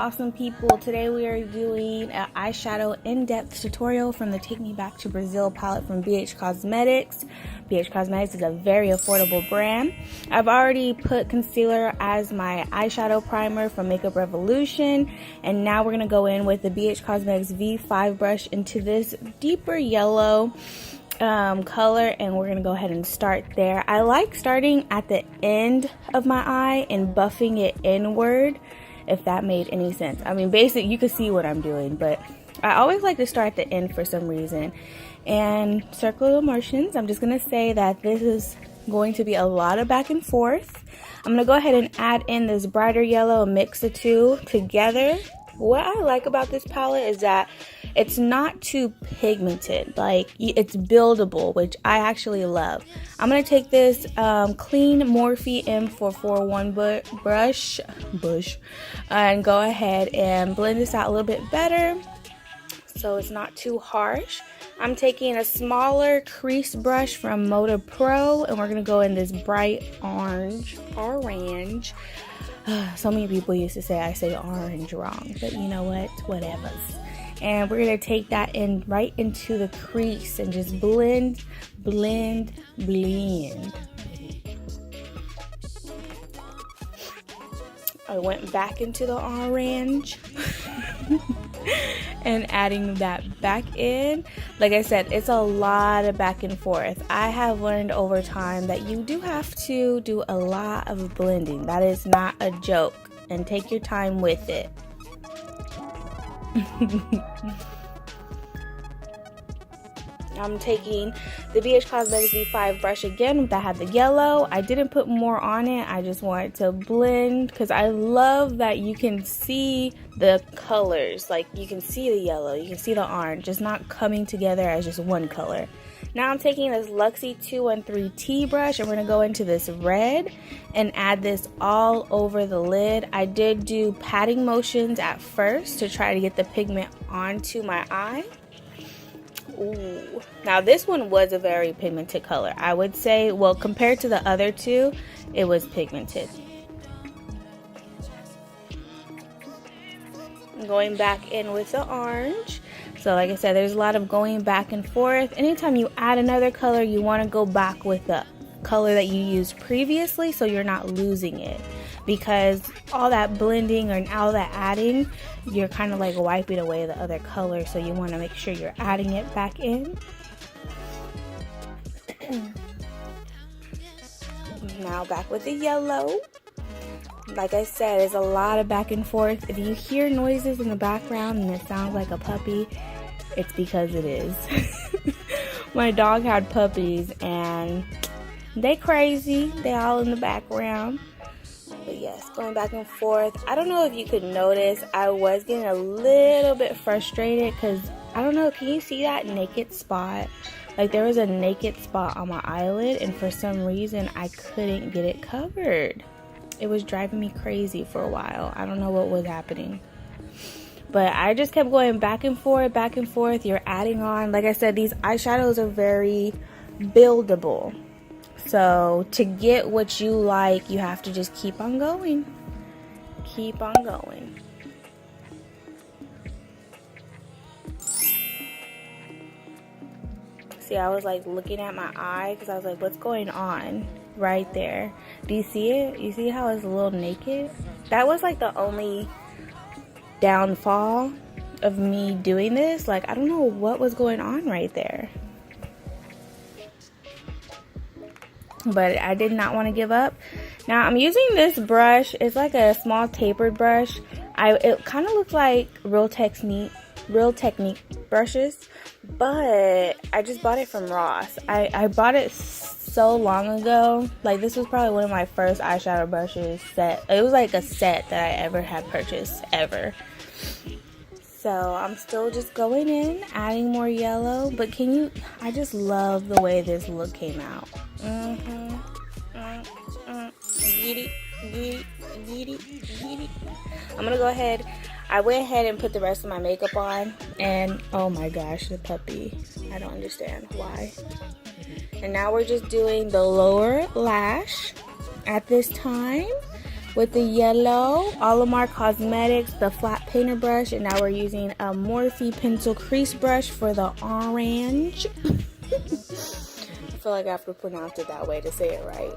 awesome people. Today we are doing an eyeshadow in-depth tutorial from the Take Me Back to Brazil palette from BH Cosmetics. BH Cosmetics is a very affordable brand. I've already put concealer as my eyeshadow primer from Makeup Revolution, and now we're going to go in with the BH Cosmetics V5 brush into this deeper yellow color, and we're gonna go ahead and start there. I like starting at the end of my eye and buffing it inward, if that made any sense. I mean, basically you can see what I'm doing, but I always like to start at the end for some reason. And circular motions, I'm just gonna say that this is going to be a lot of back and forth. I'm gonna go ahead and add in this brighter yellow and mix the two together. What I like about this palette is that it's not too pigmented, like it's buildable, which I actually love. I'm going to take this clean Morphe M441 brush and go ahead and blend this out a little bit better so it's not too harsh. I'm taking a smaller crease brush from Moda Pro, and we're going to go in this bright orange. So many people used to say I say orange wrong, but you know what, whatever. And we're going to take that in right into the crease and just blend. I went back into the orange and adding that back in. Like I said, it's a lot of back and forth. I have learned over time that you do have to do a lot of blending. That is not a joke, and take your time with it. I'm taking the BH Cosmetics V5 brush again that had the yellow. I didn't put more on it. I just wanted to blend because I love that you can see the colors. Like you can see the yellow, you can see the orange, just not coming together as just one color. Now I'm taking this Luxie 213T brush, and we're going to go into this red and add this all over the lid. I did do patting motions at first to try to get the pigment onto my eye. Ooh. Now this one was a very pigmented color. I would say, well, compared to the other two, it was pigmented. Going back in with the orange. So like I said, there's a lot of going back and forth. Anytime you add another color, you want to go back with the color that you used previously so you're not losing it. Because all that blending or all that adding, you're kind of like wiping away the other color. So you want to make sure you're adding it back in. Now back with the yellow. Like I said, it's a lot of back and forth. If you hear noises in the background and it sounds like a puppy, it's because it is. My dog had puppies and they crazy. They all in the background. But yes, going back and forth. I don't know if you could notice, I was getting a little bit frustrated because, I don't know, can you see that naked spot? Like there was a naked spot on my eyelid, and for some reason I couldn't get it covered. It was driving me crazy for a while. I don't know what was happening. But I just kept going back and forth. You're adding on. Like I said, these eyeshadows are very buildable. So to get what you like, you have to just keep on going. Keep on going. See, I was like looking at my eye because I was like, what's going on right there? Do you see it? You see how it's a little naked? That was like the only downfall of me doing this. Like, I don't know what was going on right there. But I did not want to give up. Now I'm using this brush. It's like a small tapered brush. It kind of looks like Real Technique brushes, but I just bought it from Ross. I bought it so long ago. Like this was probably one of my first eyeshadow brushes set. It was like a set that I ever had purchased ever. So I'm still just going in, adding more yellow. But I just love the way this look came out. I'm gonna go ahead. I went ahead and put the rest of my makeup on, and oh my gosh, the puppy. I don't understand why. And now we're just doing the lower lash at this time. with the yellow, Olimar Cosmetics, the flat painter brush, and now we're using a Morphe pencil crease brush for the orange. I feel like I have to pronounce it that way to say it right.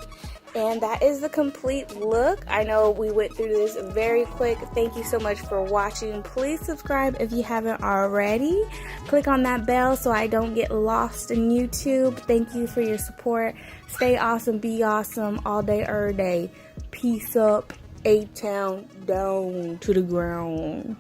And that is the complete look. I know we went through this very quick. Thank you so much for watching. Please subscribe if you haven't already. Click on that bell so I don't get lost in YouTube. Thank you for your support. Stay awesome, be awesome, all day, every day. Peace up, A-Town, down to the ground.